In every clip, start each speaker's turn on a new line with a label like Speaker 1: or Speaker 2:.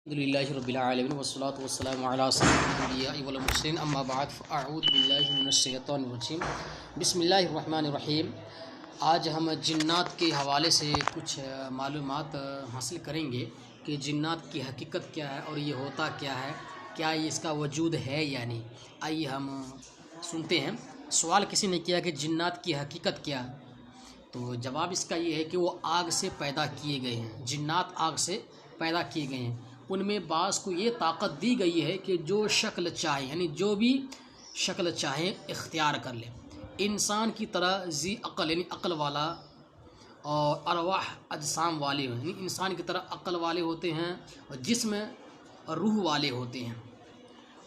Speaker 1: الحمدللہ رب العالمین والصلاة والسلام علی سید الانبیاء والمرسلین اما بعد فاعوذ باللہ من الشیطان الرجیم بسم اللہ الرحمن الرحیم۔ آج ہم جنات کے حوالے سے کچھ معلومات حاصل کریں گے کہ جنات کی حقیقت کیا ہے اور یہ ہوتا کیا ہے، کیا اس کا وجود ہے یا نہیں۔ آئیے ہم سنتے ہیں۔ سوال کسی نے کیا کہ جنات کی حقیقت کیا ہے، تو جواب اس کا یہ ہے کہ وہ آگ سے پیدا کیے گئے ہیں۔ جنات آگ سے پیدا کیے گئے ہیں، ان میں بعض کو یہ طاقت دی گئی ہے کہ جو شکل چاہے، یعنی جو بھی شکل چاہے اختیار کر لے۔ انسان کی طرح ذی عقل یعنی عقل والا اور ارواح اجسام والے ہیں، یعنی انسان کی طرح عقل والے ہوتے ہیں اور جسم اور روح والے ہوتے ہیں۔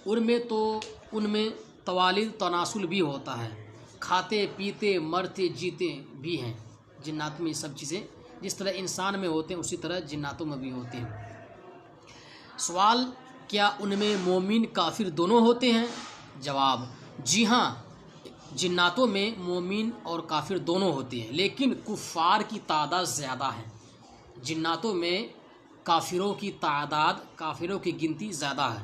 Speaker 1: ان میں توالد تناسل بھی ہوتا ہے، کھاتے پیتے مرتے جیتے بھی ہیں۔ جنات میں یہ سب چیزیں جس طرح انسان میں ہوتے ہیں اسی طرح جناتوں میں بھی ہوتے ہیں۔ سوال، کیا ان میں مومن کافر دونوں ہوتے ہیں؟ جواب، جی ہاں، جناتوں میں مومن اور کافر دونوں ہوتے ہیں، لیکن کفار کی تعداد زیادہ ہے۔ جناتوں میں کافروں کی تعداد، کافروں کی گنتی زیادہ ہے۔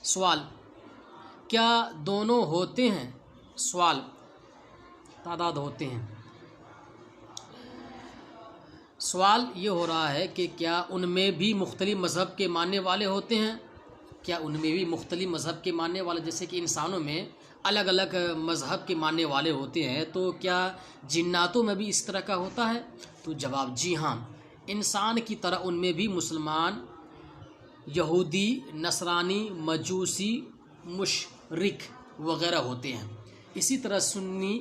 Speaker 1: سوال، کیا دونوں ہوتے ہیں؟ سوال، تعداد ہوتے ہیں۔ سوال یہ ہو رہا ہے کہ کیا ان میں بھی مختلف مذہب کے ماننے والے ہوتے ہیں؟ کیا ان میں بھی مختلف مذہب کے ماننے والے، جیسے کہ انسانوں میں الگ الگ مذہب کے ماننے والے ہوتے ہیں، تو کیا جناتوں میں بھی اس طرح کا ہوتا ہے؟ تو جواب، جی ہاں، انسان کی طرح ان میں بھی مسلمان، یہودی، نصرانی، مجوسی، مشرک وغیرہ ہوتے ہیں۔ اسی طرح سنی،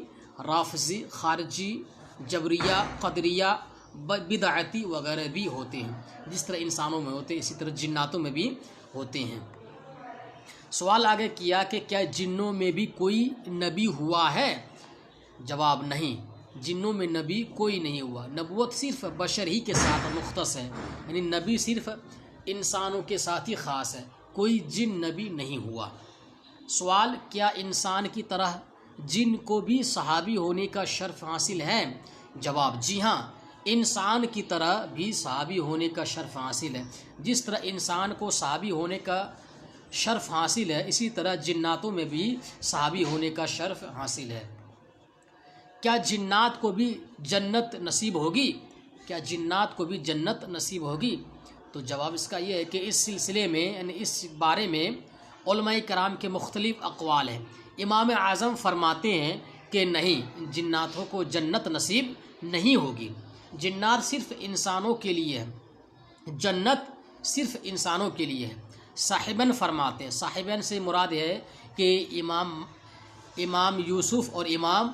Speaker 1: رافضی، خارجی، جبریہ، قدریہ، بدعتی وغیرہ بھی ہوتے ہیں۔ جس طرح انسانوں میں ہوتے ہیں اسی طرح جناتوں میں بھی ہوتے ہیں۔ سوال آگے کیا کہ کیا جنوں میں بھی کوئی نبی ہوا ہے؟ جواب، نہیں، جنوں میں نبی کوئی نہیں ہوا۔ نبوت صرف بشر ہی کے ساتھ مختص ہے، یعنی نبی صرف انسانوں کے ساتھ ہی خاص ہے، کوئی جن نبی نہیں ہوا۔ سوال، کیا انسان کی طرح جن کو بھی صحابی ہونے کا شرف حاصل ہے؟ جواب، جی ہاں، انسان کی طرح بھی صحابی ہونے کا شرف حاصل ہے۔ جس طرح انسان کو صحابی ہونے کا شرف حاصل ہے اسی طرح جناتوں میں بھی صحابی ہونے کا شرف حاصل ہے۔ کیا جنات کو بھی جنت نصیب ہوگی؟ کیا جنات کو بھی جنت نصیب ہوگی؟ تو جواب اس کا یہ ہے کہ اس سلسلے میں، یعنی اس بارے میں علماء کرام کے مختلف اقوال ہیں۔ امام اعظم فرماتے ہیں کہ نہیں، جناتوں کو جنت نصیب نہیں ہوگی، جنات صرف انسانوں کے لیے ہے، جنت صرف انسانوں کے لیے ہے۔ صاحبین فرماتے ہیں، صاحبین سے مراد ہے کہ امام یوسف اور امام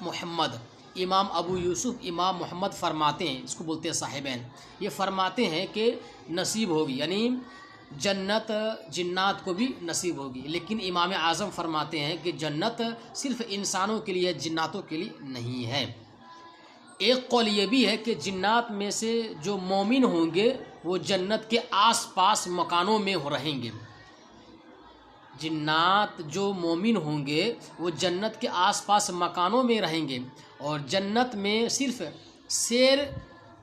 Speaker 1: محمد، امام ابو یوسف، امام محمد فرماتے ہیں، اس کو بولتے ہیں صاحبین۔ یہ فرماتے ہیں کہ نصیب ہوگی، یعنی جنت جنات کو بھی نصیب ہوگی، لیکن امام اعظم فرماتے ہیں کہ جنت صرف انسانوں کے لیے، جناتوں کے لیے نہیں ہے۔ ایک قول یہ بھی ہے کہ جنات میں سے جو مومن ہوں گے وہ جنت کے آس پاس مکانوں میں رہیں گے۔ جنات جو مومن ہوں گے وہ جنت کے آس پاس مکانوں میں رہیں گے اور جنت میں صرف سیر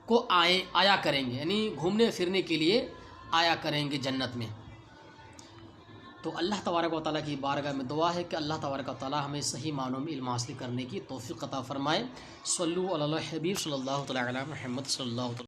Speaker 1: کو آیا کریں گے، یعنی گھومنے پھرنے کے لیے آیا کریں گے جنت میں۔ تو اللہ تبارک و تعالیٰ کی بارگاہ میں دعا ہے کہ اللہ تبارک و تعالیٰ ہمیں صحیح معنوں میں علم حاصل کرنے کی توفیق عطا فرمائے۔ صلو علی الحبیب صلی اللہ علیہ محمد صلی اللہ علیہ